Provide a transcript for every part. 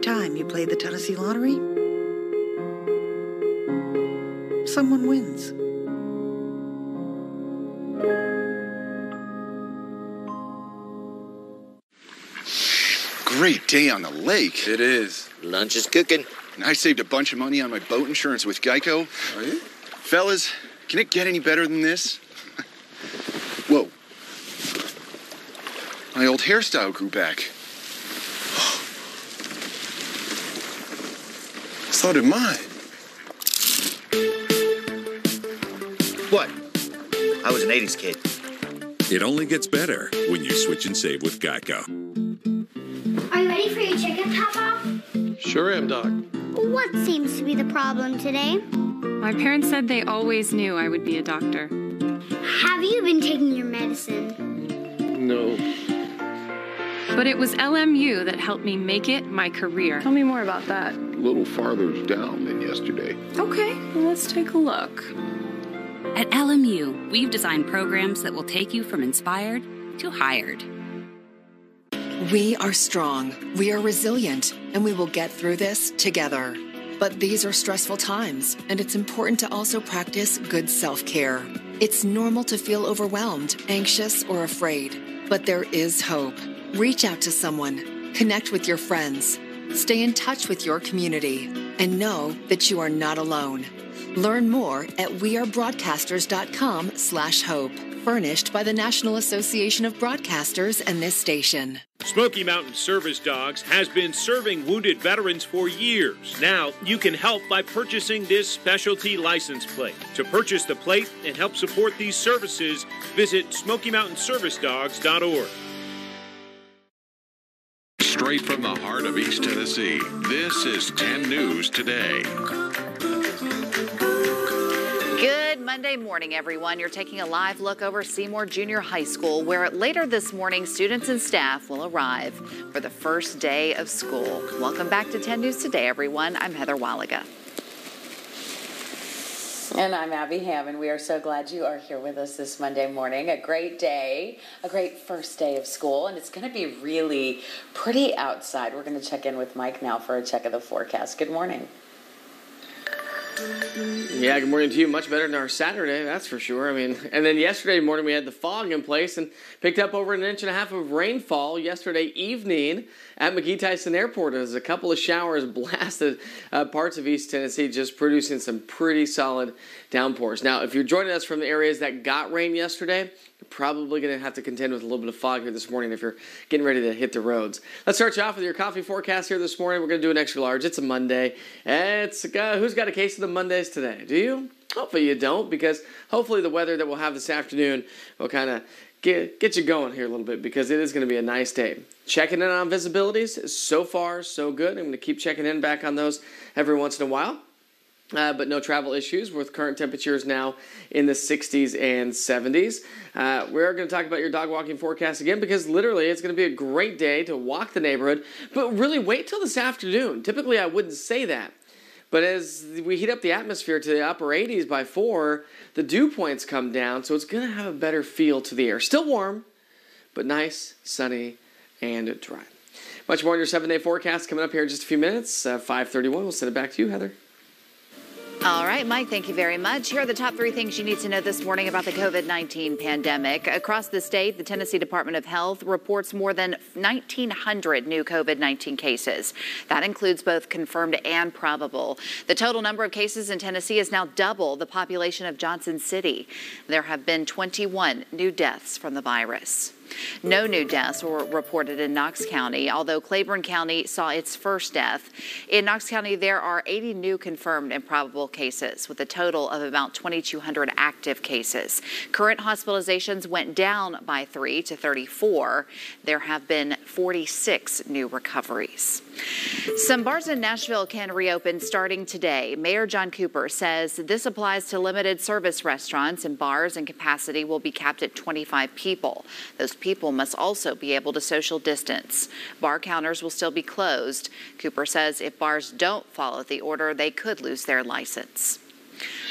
time you play the Tennessee Lottery, someone wins. Great day on the lake. It is. Lunch is cooking. And I saved a bunch of money on my boat insurance with GEICO. Are you? Fellas, can it get any better than this? Whoa. My old hairstyle grew back. So did mine. What? I was an 80s kid. It only gets better when you switch and save with GEICO. Are you ready for your chicken, Papa? Sure am, Doc. What seems to be the problem today? My parents said they always knew I would be a doctor. Have you been taking your medicine? No. But it was LMU that helped me make it my career. Tell me more about that. A little farther down than yesterday. Okay, well, let's take a look. At LMU, we've designed programs that will take you from inspired to hired. We are strong, we are resilient, and we will get through this together. But these are stressful times, and it's important to also practice good self-care. It's normal to feel overwhelmed, anxious, or afraid, but there is hope. Reach out to someone, connect with your friends, stay in touch with your community, and know that you are not alone. Learn more at wearebroadcasters.com/hope. Furnished by the National Association of Broadcasters and this station. Smoky Mountain Service Dogs has been serving wounded veterans for years. Now, you can help by purchasing this specialty license plate. To purchase the plate and help support these services, visit SmokyMountainServiceDogs.org. Straight from the heart of East Tennessee, this is 10 News Today. Good Monday morning, everyone. You're taking a live look over SEYMOUR Junior High School, where later this morning, students and staff will arrive for the first day of school. Welcome back to 10 News Today, everyone. I'm Heather Walliga. And I'm Abby Hammond. We are so glad you are here with us this Monday morning. A great day, a great first day of school, and it's going to be really pretty outside. We're going to check in with Mike now for a check of the forecast. Good morning. Yeah, good morning to you. Much better than our Saturday, that's for sure. I mean, and then yesterday morning we had the fog in place and picked up over 1.5 inches of rainfall yesterday evening at McGee-Tyson Airport. As a couple of showers blasted parts of East Tennessee, just producing some pretty solid downpours. Now, if you're joining us from the areas that got rain yesterday, you're probably going to have to contend with a little bit of fog here this morning if you're getting ready to hit the roads. Let's start you off with your coffee forecast here this morning. We're going to do an extra large. It's a Monday. Who's got a case of the Mondays today? Do you? Hopefully you don't, because hopefully the weather that we'll have this afternoon will kind of get you going here a little bit, because it is going to be a nice day. Checking in on visibilities. So far, so good. I'm going to keep checking in back on those every once in a while. But no travel issues with current temperatures now in the 60s and 70s. We're going to talk about your dog walking forecast again, because literally it's going to be a great day to walk the neighborhood. But really wait till this afternoon. Typically I wouldn't say that. But as we heat up the atmosphere to the upper 80s by 4, the dew points come down, so it's going to have a better feel to the air. Still warm, but nice, sunny, and dry. Much more on your 7-day forecast coming up here in just a few minutes. 5:31. We'll send it back to you, Heather. All right, Mike, thank you very much. Here are the top 3 things you need to know this morning about the COVID-19 pandemic. Across the state, the Tennessee Department of Health reports more than 1,900 new COVID-19 cases. That includes both confirmed and probable. The total number of cases in Tennessee is now double the population of Johnson City. There have been 21 new deaths from the virus. No new deaths were reported in Knox County, although Claiborne County saw its first death. In Knox County, there are 80 new confirmed and probable cases, with a total of about 2,200 active cases. Current hospitalizations went down by 3 to 34. There have been 46 new recoveries. Some bars in Nashville can reopen starting today. Mayor John Cooper says this applies to limited service restaurants, and bars and capacity will be capped at 25 people. Those people must also be able to social distance. Bar counters will still be closed. Cooper says if bars don't follow the order, they could lose their license.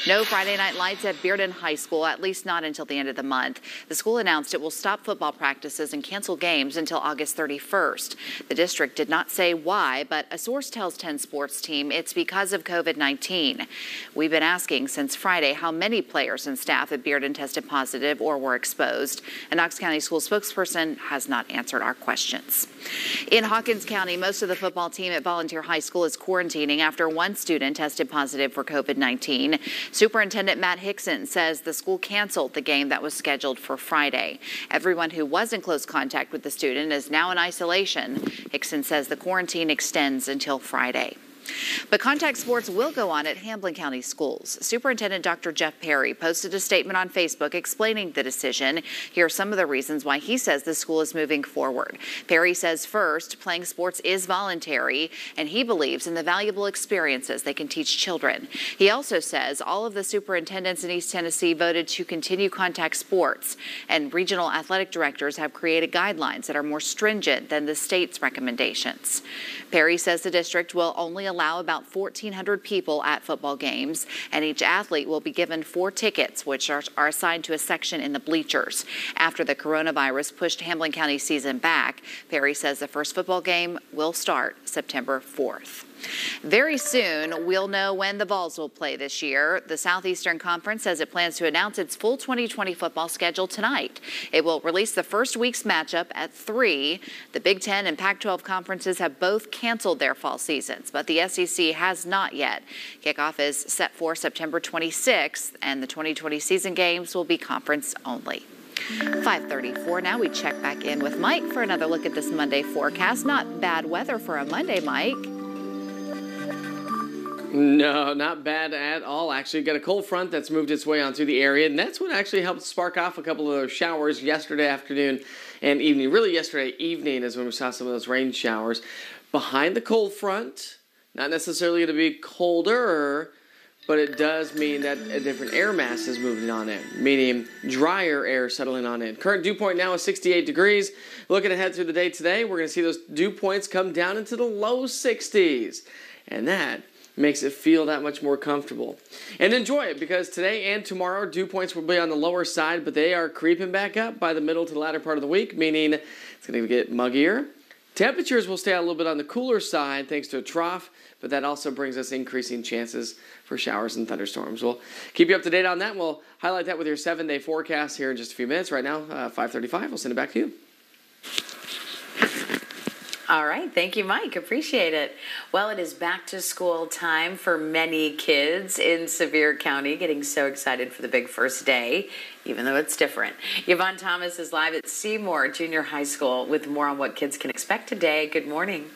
No Friday night lights at Bearden High School, at least not until the end of the month. The school announced it will stop football practices and cancel games until August 31st. The district did not say why, but a source tells 10 Sports Team it's because of COVID-19. We've been asking since Friday how many players and staff at Bearden tested positive or were exposed. A Knox County school spokesperson has not answered our questions. In Hawkins County, most of the football team at Volunteer High School is quarantining after one student tested positive for COVID-19. Superintendent Matt Hickson says the school canceled the game that was scheduled for Friday. Everyone who was in close contact with the student is now in isolation. Hickson says the quarantine extends until Friday. But contact sports will go on at Hamblin County schools. Superintendent Dr. Jeff Perry posted a statement on Facebook explaining the decision. Here are some of the reasons why he says the school is moving forward. Perry says, first, playing sports is voluntary, and he believes in the valuable experiences they can teach children. He also says all of the superintendents in East Tennessee voted to continue contact sports, and regional athletic directors have created guidelines that are more stringent than the state's recommendations. Perry says the district will only allow about 1,400 people at football games, and each athlete will be given 4 tickets, which are assigned to a section in the bleachers. After the coronavirus pushed Hamblin County season back, Perry says the first football game will start September 4th. Very soon, we'll know when the Vols will play this year. The Southeastern Conference says it plans to announce its full 2020 football schedule tonight. It will release the first week's matchup at 3. The Big Ten and Pac-12 conferences have both canceled their fall seasons, but the SEC has not yet. Kickoff is set for September 26th, and the 2020 season games will be conference only. 5:34 now. We check back in with Mike for another look at this Monday forecast. Not bad weather for a Monday, Mike. No, not bad at all, actually. Got a cold front that's moved its way onto the area, and that's what actually helped spark off a couple of those showers yesterday afternoon and evening. Really, yesterday evening is when we saw some of those rain showers. Behind the cold front, not necessarily going to be colder, but it does mean that a different air mass is moving on in, meaning drier air settling on in. Current dew point now is 68 degrees. Looking ahead through the day today, we're going to see those dew points come down into the low 60s, and that makes it feel that much more comfortable. And enjoy it, because today and tomorrow dew points will be on the lower side, but they are creeping back up by the middle to the latter part of the week, meaning it's going to get muggier. Temperatures will stay a little bit on the cooler side thanks to a trough, but that also brings us increasing chances for showers and thunderstorms. We'll keep you up to date on that, and we'll highlight that with your 7-day forecast here in just a few minutes. Right now, 5:35, we'll send it back to you. All right. Thank you, Mike. Appreciate it. Well, it is back to school time for many kids in Sevier County, getting so excited for the big first day, even though it's different. Yvonne Thomas is live at SEYMOUR Junior High School with more on what kids can expect today. Good morning.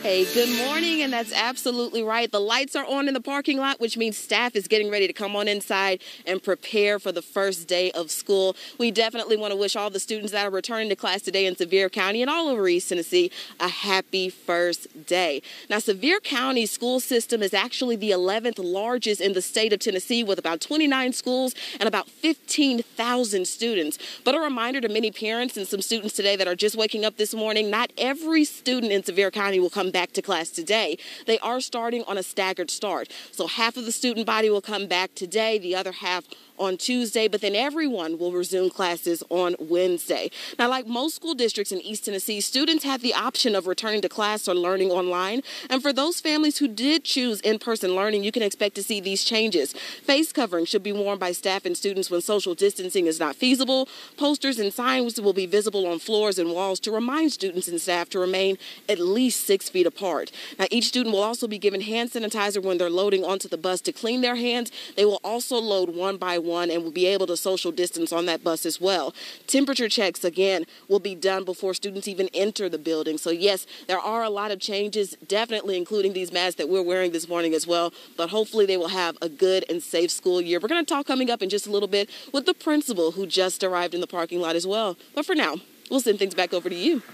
Hey, good morning, and that's absolutely right. The lights are on in the parking lot, which means staff is getting ready to come on inside and prepare for the first day of school. We definitely want to wish all the students that are returning to class today in Sevier County and all over East Tennessee a happy first day. Now, Sevier County's school system is actually the 11th largest in the state of Tennessee, with about 29 schools and about 15,000 students. But a reminder to many parents and some students today that are just waking up this morning, not every student in Sevier County will come back to class today. They are starting on a staggered start. So half of the student body will come back today, the other half on Tuesday, but then everyone will resume classes on Wednesday. Now, like most school districts in East Tennessee, students have the option of returning to class or learning online. And for those families who did choose in-person learning, you can expect to see these changes. Face coverings should be worn by staff and students when social distancing is not feasible. Posters and signs will be visible on floors and walls to remind students and staff to remain at least 6 feet apart. Now, each student will also be given hand sanitizer when they're loading onto the bus to clean their hands. They will also load one by one and will be able to social distance on that bus as well. Temperature checks, again, will be done before students even enter the building. So, yes, there are a lot of changes, definitely including these masks that we're wearing this morning as well, but hopefully they will have a good and safe school year. We're going to talk coming up in just a little bit with the principal who just arrived in the parking lot as well. But for now, we'll send things back over to you.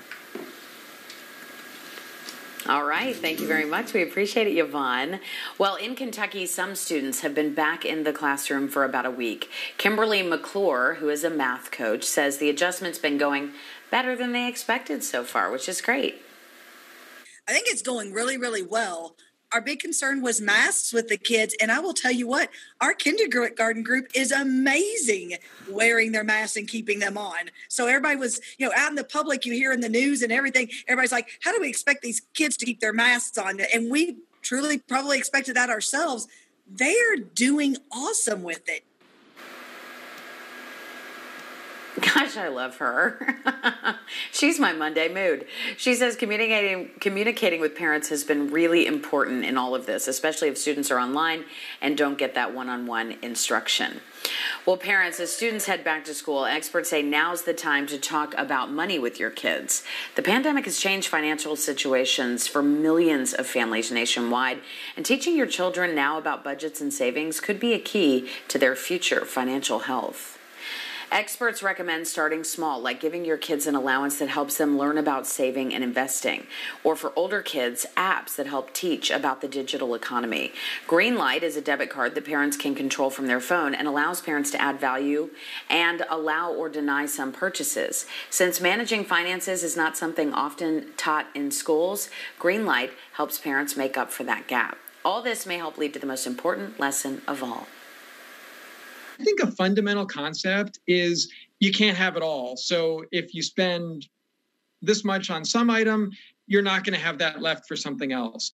All right. Thank you very much. We appreciate it, Yvonne. Well, in Kentucky, some students have been back in the classroom for about a week. Kimberly McClure, who is a math coach, says the adjustment's been going better than they expected so far, which is great. I think it's going really, really well. our big concern was masks with the kids. And I will tell you what, our kindergarten group is amazing wearing their masks and keeping them on. So everybody was, out in the public, you hear in the news and everything, everybody's like, how do we expect these kids to keep their masks on? And we truly probably expected that ourselves. They're doing awesome with it. Gosh, I love her. She's my Monday mood. She says communicating with parents has been really important in all of this, especially if students are online and don't get that one-on-one instruction. Well, parents, as students head back to school, experts say now's the time to talk about money with your kids. The pandemic has changed financial situations for millions of families nationwide, and teaching your children now about budgets and savings could be a key to their future financial health. Experts recommend starting small, like giving your kids an allowance that helps them learn about saving and investing, or for older kids, apps that help teach about the digital economy. Greenlight is a debit card that parents can control from their phone and allows parents to add value and allow or deny some purchases. Since managing finances is not something often taught in schools, Greenlight helps parents make up for that gap. All this may help lead to the most important lesson of all. I think a fundamental concept is you can't have it all. So if you spend this much on some item, you're not going to have that left for something else.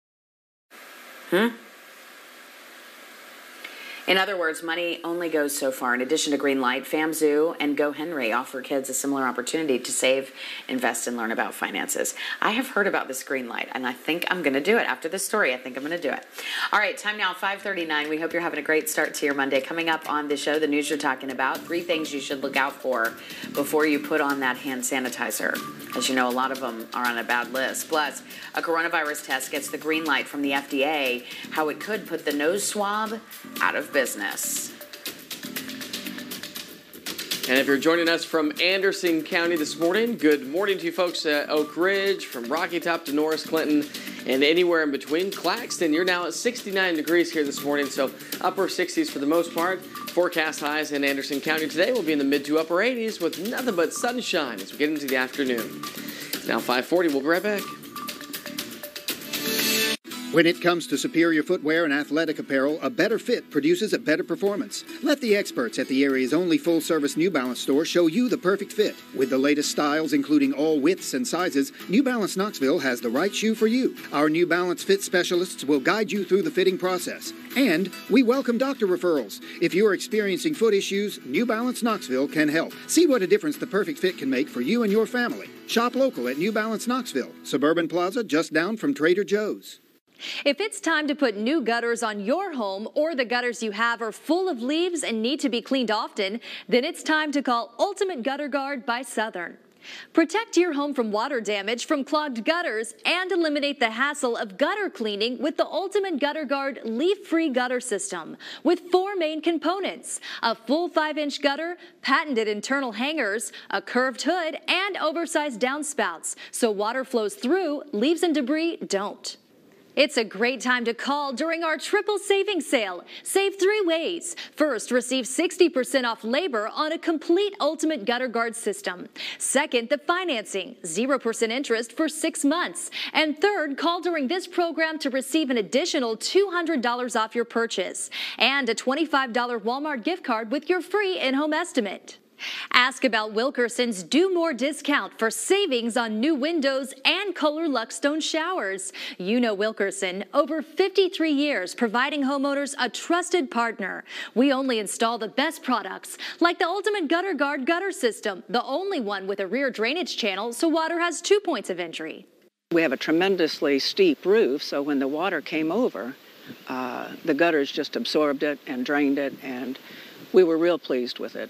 In other words, money only goes so far. In addition to Greenlight, FamZoo and Go Henry offer kids a similar opportunity to save, invest, and learn about finances. I have heard about this Greenlight, and I think I'm going to do it. After this story, I think I'm going to do it. All right, time now, 5:39. We hope you're having a great start to your Monday. Coming up on the show, the news you're talking about, 3 things you should look out for before you put on that hand sanitizer. As you know, a lot of them are on a bad list. Plus, a coronavirus test gets the green light from the FDA, how it could put the nose swab out of business. And if you're joining us from Anderson County this morning, good morning to you folks at Oak Ridge, from Rocky Top to Norris Clinton, and anywhere in between. Claxton, you're now at 69 degrees here this morning, so upper 60s for the most part. Forecast highs in Anderson County today will be in the mid to upper 80s with nothing but sunshine as we get into the afternoon. It's now 5:40. We'll be right back. When it comes to superior footwear and athletic apparel, a better fit produces a better performance. Let the experts at the area's only full-service New Balance store show you the perfect fit. With the latest styles, including all widths and sizes, New Balance Knoxville has the right shoe for you. Our New Balance fit specialists will guide you through the fitting process. And we welcome doctor referrals. If you're experiencing foot issues, New Balance Knoxville can help. See what a difference the perfect fit can make for you and your family. Shop local at New Balance Knoxville, Suburban Plaza just down from Trader Joe's. If it's time to put new gutters on your home, or the gutters you have are full of leaves and need to be cleaned often, then it's time to call Ultimate Gutter Guard by Southern. Protect your home from water damage from clogged gutters and eliminate the hassle of gutter cleaning with the Ultimate Gutter Guard leaf-free gutter system with 4 main components: a full 5-inch gutter, patented internal hangers, a curved hood, and oversized downspouts so water flows through, leaves and debris don't. It's a great time to call during our triple savings sale. Save 3 ways. First, receive 60% off labor on a complete Ultimate Gutter Guard system. Second, the financing, 0% interest for 6 months. And third, call during this program to receive an additional $200 off your purchase and a $25 Walmart gift card with your free in-home estimate. Ask about Wilkerson's Do More discount for savings on new windows and Kohler Luxstone showers. You know Wilkerson, over 53 years providing homeowners a trusted partner. We only install the best products, like the Ultimate Gutter Guard gutter system, the only one with a rear drainage channel so water has 2 points of entry. We have a tremendously steep roof, so when the water came over, the gutters just absorbed it and drained it, and we were real pleased with it.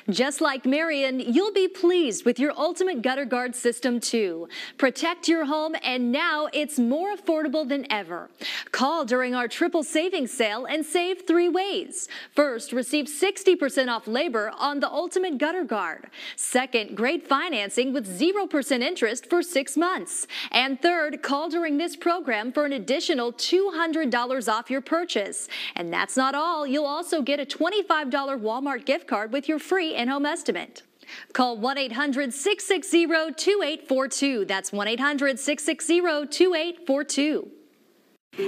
Just like Marion, you'll be pleased with your Ultimate Gutter Guard system too. Protect your home, and now it's more affordable than ever. Call during our triple savings sale and save 3 ways. First, receive 60% off labor on the Ultimate Gutter Guard. Second, great financing with 0% interest for 6 months. And third, call during this program for an additional $200 off your purchase. And that's not all. You'll also get a $25 Walmart gift card with your free in-home estimate. Call 1-800-660-2842. That's 1-800-660-2842.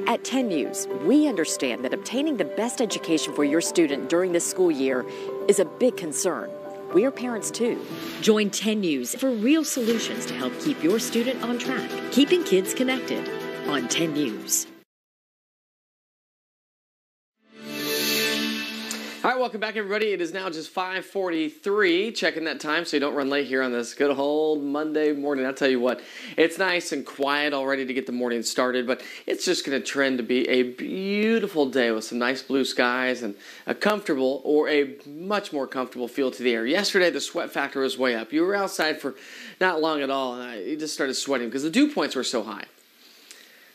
At 10 News, we understand that obtaining the best education for your student during this school year is a big concern. We are parents too. Join 10 News for real solutions to help keep your student on track, keeping kids connected on 10 News. All right, welcome back, everybody. It is now just 5:43. Checking that time so you don't run late here on this good old Monday morning. I'll tell you what, it's nice and quiet already to get the morning started, but it's just going to trend to be a beautiful day with some nice blue skies and a comfortable or a much more comfortable feel to the air. Yesterday, the sweat factor was way up. You were outside for not long at all, and you just started sweating because the dew points were so high.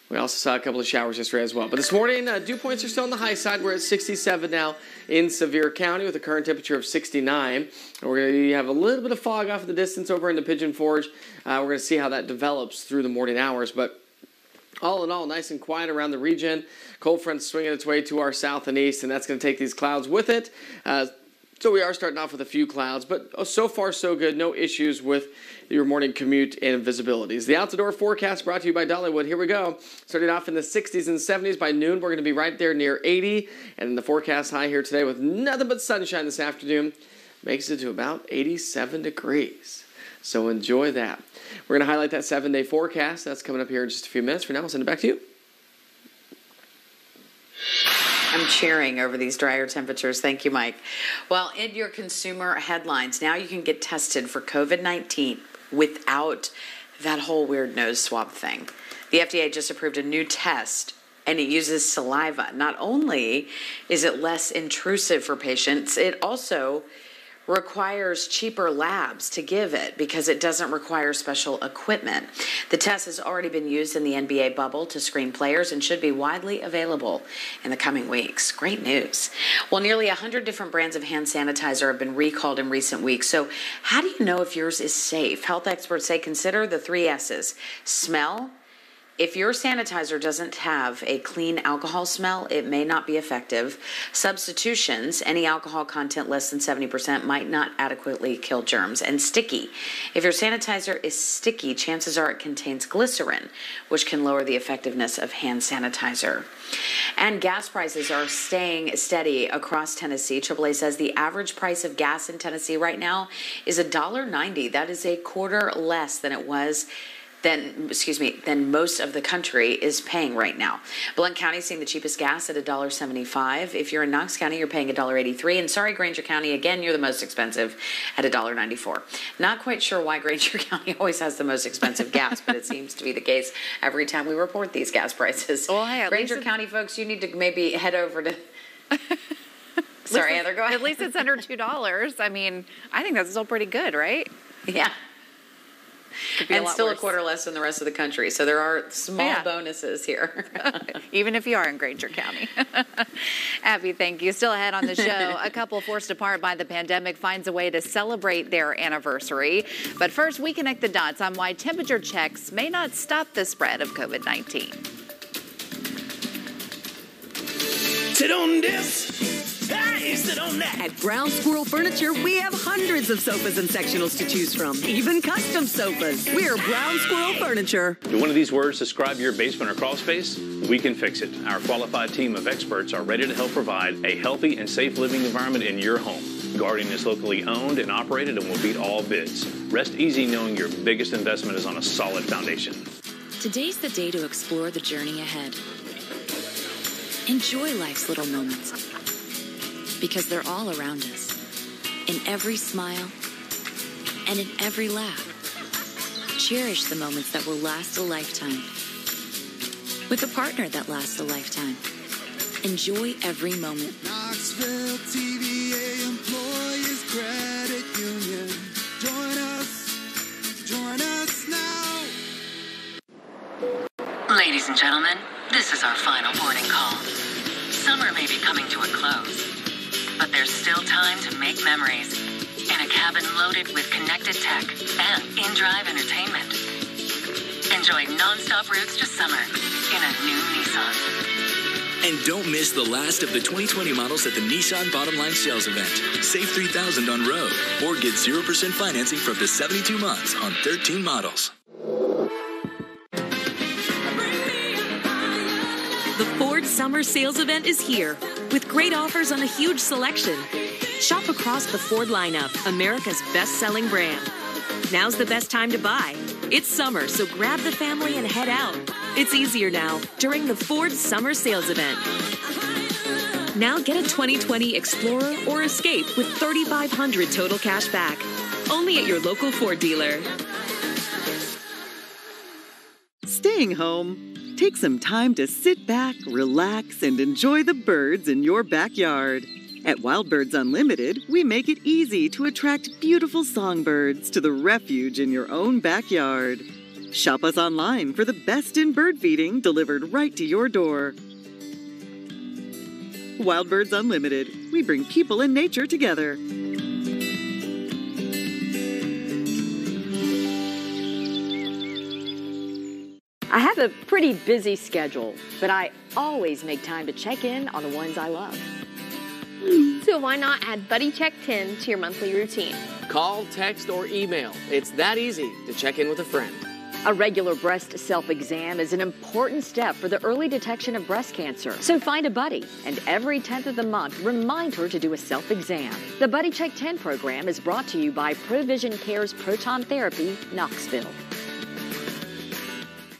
We also saw a couple of showers yesterday as well. But this morning, dew points are still on the high side. We're at 67 now in Sevier County with a current temperature of 69. And we're going to have a little bit of fog off in the distance over into Pigeon Forge. We're going to see how that develops through the morning hours. But all in all, nice and quiet around the region. Cold front swinging its way to our south and east, and that's going to take these clouds with it. So we are starting off with a few clouds, but so far so good. No issues with your morning commute and visibilities. The out-the-door forecast brought to you by Dollywood. Here we go. Starting off in the 60s and 70s. By noon, we're going to be right there near 80. And the forecast high here today with nothing but sunshine this afternoon makes it to about 87 degrees. So enjoy that. We're going to highlight that 7-day forecast. That's coming up here in just a few minutes. For now, I'll send it back to you. I'm cheering over these drier temperatures. Thank you, Mike. Well, in your consumer headlines, now you can get tested for COVID-19 without that whole weird nose swab thing. The FDA just approved a new test, and it uses saliva. Not only is it less intrusive for patients, it also requires cheaper labs to give it because it doesn't require special equipment. The test has already been used in the NBA bubble to screen players and should be widely available in the coming weeks. Great news. Well, nearly 100 different brands of hand sanitizer have been recalled in recent weeks. So how do you know if yours is safe? Health experts say consider the 3 S's. Smell. If your sanitizer doesn't have a clean alcohol smell, it may not be effective. Substitutions, any alcohol content less than 70% might not adequately kill germs. And sticky. If your sanitizer is sticky, chances are it contains glycerin, which can lower the effectiveness of hand sanitizer. And gas prices are staying steady across Tennessee. AAA says the average price of gas in Tennessee right now is $1.90. That is a quarter less than it was than most of the country is paying right now. Blount County is seeing the cheapest gas at $1.75. If you're in Knox County, you're paying $1.83. And sorry, Granger County, again, you're the most expensive at $1.94. Not quite sure why Granger County always has the most expensive gas, but it seems to be the case every time we report these gas prices. Well, hey, Granger County folks, you need to maybe head over to... Sorry, Heather, go ahead. At least it's under $2. I mean, I think that's still pretty good, right? Yeah. And still a quarter less than the rest of the country. So there are small bonuses here. Even if you are in Granger County. Abby, thank you. Still ahead on the show. A couple forced apart by the pandemic finds a way to celebrate their anniversary. But first, we connect the dots on why temperature checks may not stop the spread of COVID-19. Sit on this. Hey, sit on that. At Brown Squirrel Furniture, we have hundreds of sofas and sectionals to choose from, even custom sofas. We're Brown Squirrel Furniture. Do one of these words describe your basement or crawl space? We can fix it. Our qualified team of experts are ready to help provide a healthy and safe living environment in your home. Guardian is locally owned and operated and will beat all bids. Rest easy knowing your biggest investment is on a solid foundation. Today's the day to explore the journey ahead. Enjoy life's little moments, because they're all around us, in every smile and in every laugh. Cherish the moments that will last a lifetime. With a partner that lasts a lifetime, enjoy every moment. Knoxville TVA Employees Credit Union. Join us now. Ladies and gentlemen, this is our final boarding call. Summer may be coming to a close, but there's still time to make memories in a cabin loaded with connected tech and in-drive entertainment. Enjoy non-stop routes to summer in a new Nissan. And don't miss the last of the 2020 models at the Nissan Bottom Line Sales Event. Save $3,000 on road or get 0% financing for up to 72 months on 13 models. The Ford Summer Sales Event is here with great offers on a huge selection. Shop across the Ford lineup, America's best-selling brand. Now's the best time to buy. It's summer, so grab the family and head out. It's easier now during the Ford Summer Sales Event. Now get a 2020 Explorer or Escape with $3,500 total cash back. Only at your local Ford dealer. Staying home? Take some time to sit back, relax, and enjoy the birds in your backyard. At Wild Birds Unlimited, we make it easy to attract beautiful songbirds to the refuge in your own backyard. Shop us online for the best in bird feeding delivered right to your door. Wild Birds Unlimited. We bring people and nature together. I have a pretty busy schedule, but I always make time to check in on the ones I love. So why not add Buddy Check 10 to your monthly routine? Call, text, or email. It's that easy to check in with a friend. A regular breast self-exam is an important step for the early detection of breast cancer. So find a buddy, and every 10th of the month, remind her to do a self-exam. The Buddy Check 10 program is brought to you by Provision Care's Proton Therapy, Knoxville.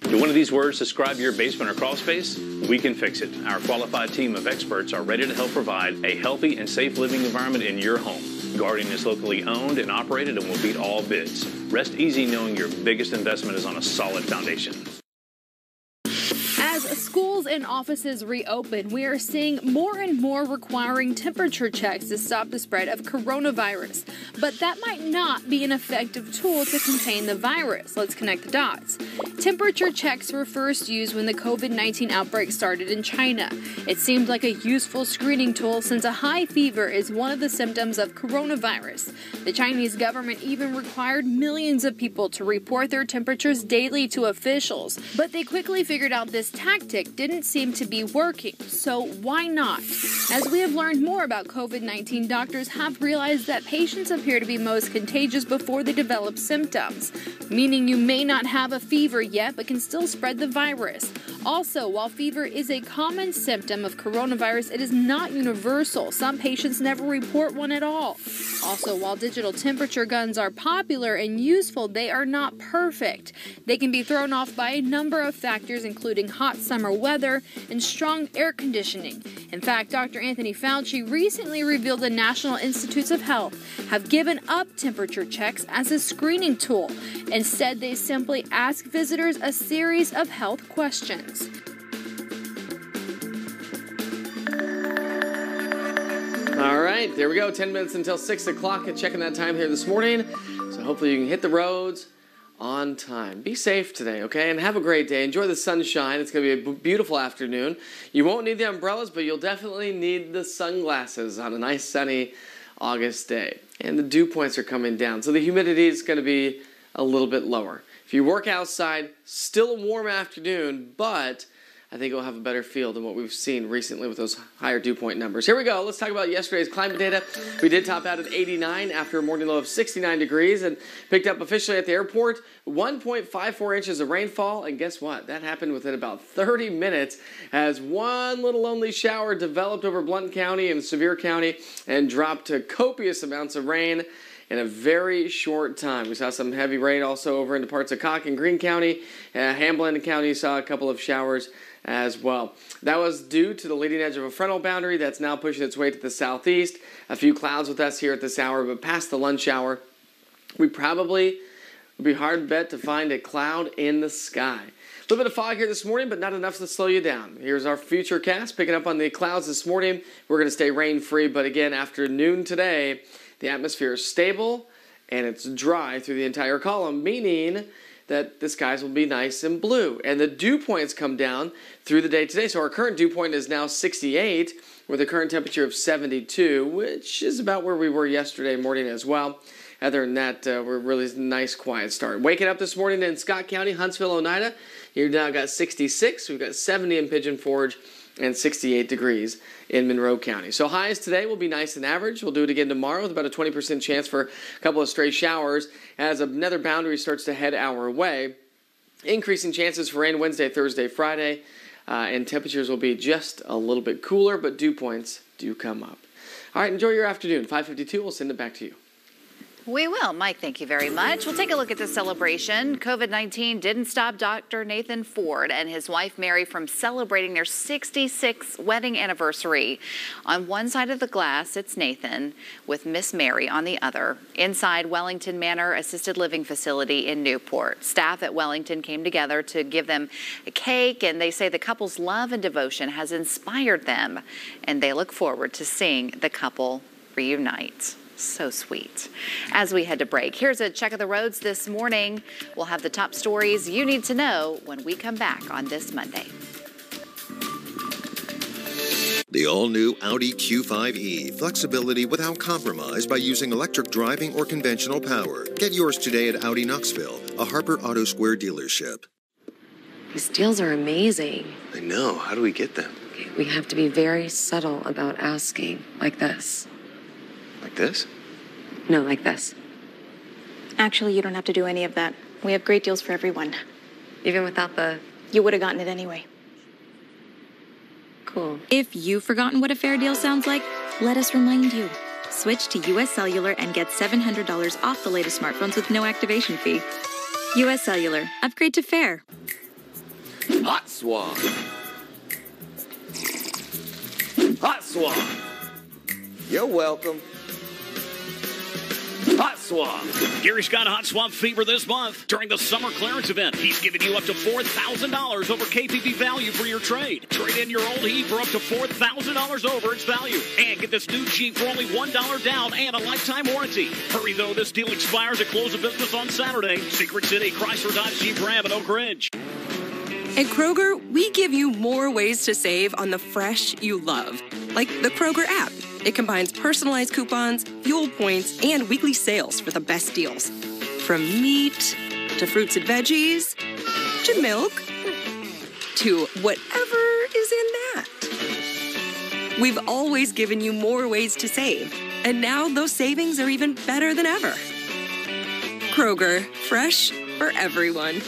Do one of these words describe your basement or crawl space? We can fix it. Our qualified team of experts are ready to help provide a healthy and safe living environment in your home. Guardian is locally owned and operated and will beat all bids. Rest easy knowing your biggest investment is on a solid foundation. As schools and offices reopen, we are seeing more and more requiring temperature checks to stop the spread of coronavirus. But that might not be an effective tool to contain the virus. Let's connect the dots. Temperature checks were first used when the COVID-19 outbreak started in China. It seemed like a useful screening tool since a high fever is one of the symptoms of coronavirus. The Chinese government even required millions of people to report their temperatures daily to officials. But they quickly figured out this tactic didn't seem to be working, so why not? As we have learned more about COVID-19, doctors have realized that patients appear to be most contagious before they develop symptoms, meaning you may not have a fever yet but can still spread the virus. Also, while fever is a common symptom of coronavirus, it is not universal. Some patients never report one at all. Also, while digital temperature guns are popular and useful, they are not perfect. They can be thrown off by a number of factors, including hot summer weather and strong air conditioning. In fact, Dr. Anthony Fauci recently revealed the National Institutes of Health have given up temperature checks as a screening tool. Instead, they simply ask visitors a series of health questions. All right, there we go. 10 minutes until 6 o'clock. Checking that time here this morning. So hopefully you can hit the roads on time. Be safe today, okay? And have a great day. Enjoy the sunshine. It's going to be a beautiful afternoon. You won't need the umbrellas, but you'll definitely need the sunglasses on a nice sunny August day. And the dew points are coming down, so the humidity is going to be a little bit lower. If you work outside, still a warm afternoon, but I think it'll have a better feel than what we've seen recently with those higher dew point numbers. Here we go. Let's talk about yesterday's climate data. We did top out at 89 after a morning low of 69 degrees and picked up officially at the airport 1.54 inches of rainfall. And guess what? That happened within about 30 minutes as one little lonely shower developed over Blount County and Sevier County and dropped to copious amounts of rain in a very short time. We saw some heavy rain also over into parts of Cocke and Greene County. Hamblin County saw a couple of showers as well. That was due to the leading edge of a frontal boundary that's now pushing its way to the southeast. A few clouds with us here at this hour, but past the lunch hour, we probably would be hard bet to find a cloud in the sky. A little bit of fog here this morning, but not enough to slow you down. Here's our future cast. Picking up on the clouds this morning. We're going to stay rain-free, but again, after noon today, the atmosphere is stable and it's dry through the entire column, meaning that the skies will be nice and blue. And the dew points come down through the day today. So our current dew point is now 68 with a current temperature of 72, which is about where we were yesterday morning as well. Other than that, we're really nice, quiet start. Waking up this morning in Scott County, Huntsville, Oneida. You've now got 66. We've got 70 in Pigeon Forge and 68 degrees in Monroe County. So highs today will be nice and average. We'll do it again tomorrow with about a 20% chance for a couple of stray showers as another boundary starts to head our way. Increasing chances for rain Wednesday, Thursday, Friday. and temperatures will be just a little bit cooler, but dew points do come up. All right, enjoy your afternoon. 5:52, we'll send it back to you. We will. Mike, thank you very much. We'll take a look at the celebration. COVID-19 didn't stop Dr. Nathan Ford and his wife Mary from celebrating their 66th wedding anniversary. On one side of the glass, it's Nathan with Miss Mary on the other. Inside Wellington Manor Assisted Living Facility in Newport. Staff at Wellington came together to give them a cake, and they say the couple's love and devotion has inspired them, and they look forward to seeing the couple reunite. So sweet. As we head to break, here's a check of the roads this morning. We'll have the top stories you need to know when we come back on this Monday. The all-new Audi Q5e. Flexibility without compromise by using electric driving or conventional power. Get yours today at Audi Knoxville, a Harper Auto Square dealership. These deals are amazing. I know. How do we get them? Okay, we have to be very subtle about asking, like this. Like this? No, like this. Actually, you don't have to do any of that. We have great deals for everyone. Even without the... You would have gotten it anyway. Cool. If you've forgotten what a fair deal sounds like, let us remind you. Switch to U.S. Cellular and get $700 off the latest smartphones with no activation fee. U.S. Cellular. Upgrade to fair. Hot Swab. Hot Swab. You're welcome. Hot Swab. Gary's got a Hot Swab fever this month during the summer clearance event. He's giving you up to $4,000 over KPP value for your trade. Trade in your old Heat for up to $4,000 over its value. And get this new Jeep for only $1 down and a lifetime warranty. Hurry, though. This deal expires at close of business on Saturday. Secret City, Chrysler, Dodge, Jeep, Ram, and Oak Ridge. At Kroger, we give you more ways to save on the fresh you love. Like the Kroger app. It combines personalized coupons, fuel points, and weekly sales for the best deals. From meat to fruits and veggies to milk to whatever is in that. We've always given you more ways to save, and now those savings are even better than ever. Kroger, fresh for everyone.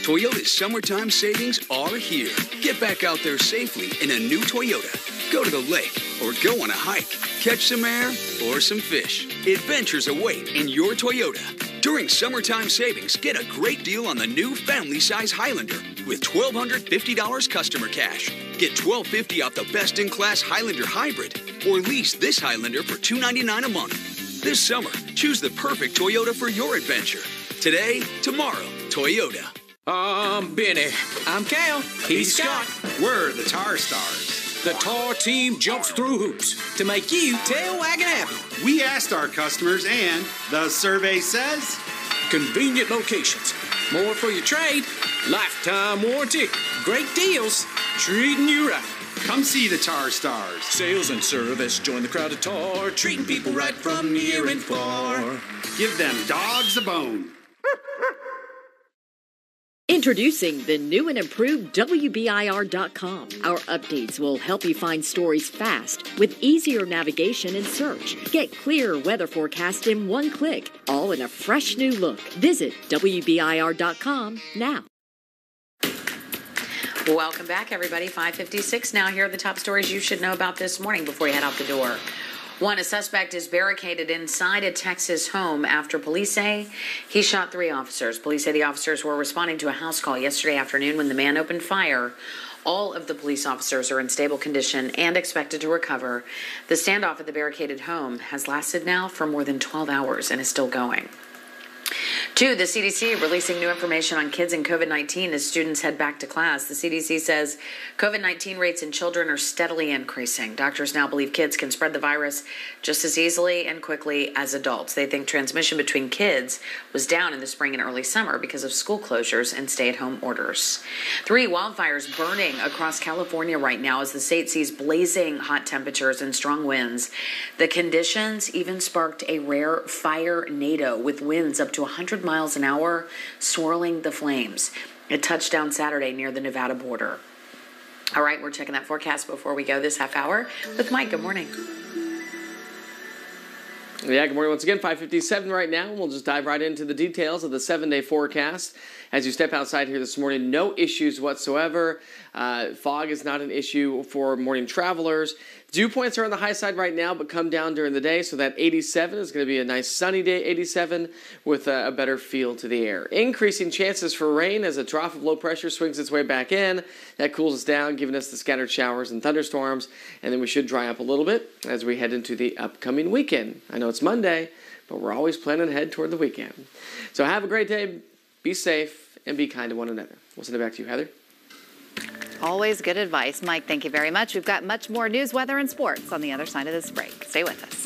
Toyota's summertime savings are here. Get back out there safely in a new Toyota. Go to the lake or go on a hike. Catch some air or some fish. Adventures await in your Toyota. During summertime savings, get a great deal on the new family-size Highlander with $1,250 customer cash. Get $1,250 off the best-in-class Highlander Hybrid or lease this Highlander for $299 a month. This summer, choose the perfect Toyota for your adventure. Today, tomorrow, Toyota. I'm Benny. I'm Cal. He's Scott. We're the Tar Stars. The Tar team jumps through hoops to make you tail wagging happy. We asked our customers, and the survey says... Convenient locations. More for your trade. Lifetime warranty. Great deals. Treating you right. Come see the Tar Stars. Sales and service. Join the crowd of Tar. Treating people right from near and far. Give them dogs a bone. Introducing the new and improved WBIR.com. Our updates will help you find stories fast with easier navigation and search. Get clear weather forecast in one click, all in a fresh new look. Visit WBIR.com now. Welcome back, everybody. 5:56 now. Here are the top stories you should know about this morning before you head out the door. One, a suspect is barricaded inside a Texas home after police say he shot 3 officers. Police say the officers were responding to a house call yesterday afternoon when the man opened fire. All of the police officers are in stable condition and expected to recover. The standoff at the barricaded home has lasted now for more than 12 hours and is still going. 2, the CDC releasing new information on kids and COVID-19 as students head back to class. The CDC says COVID-19 rates in children are steadily increasing. Doctors now believe kids can spread the virus just as easily and quickly as adults. They think transmission between kids was down in the spring and early summer because of school closures and stay-at-home orders. 3, wildfires burning across California right now as the state sees blazing hot temperatures and strong winds. The conditions even sparked a rare fire tornado with winds up to 100 miles an hour, swirling the flames. It touched down Saturday near the Nevada border. All right, we're checking that forecast before we go this half hour with Mike. Good morning. Yeah, good morning once again. 5:57 right now. We'll just dive right into the details of the 7-day forecast. As you step outside here this morning, no issues whatsoever. Fog is not an issue for morning travelers. Dew points are on the high side right now, but come down during the day. So that 87 is going to be a nice sunny day, 87, with a better feel to the air. Increasing chances for rain as a trough of low pressure swings its way back in. That cools us down, giving us the scattered showers and thunderstorms. And then we should dry up a little bit as we head into the upcoming weekend. I know it's Monday, but we're always planning ahead toward the weekend. So have a great day, be safe, and be kind to one another. We'll send it back to you, Heather. Always good advice. Mike, thank you very much. We've got much more news, weather, and sports on the other side of this break. Stay with us.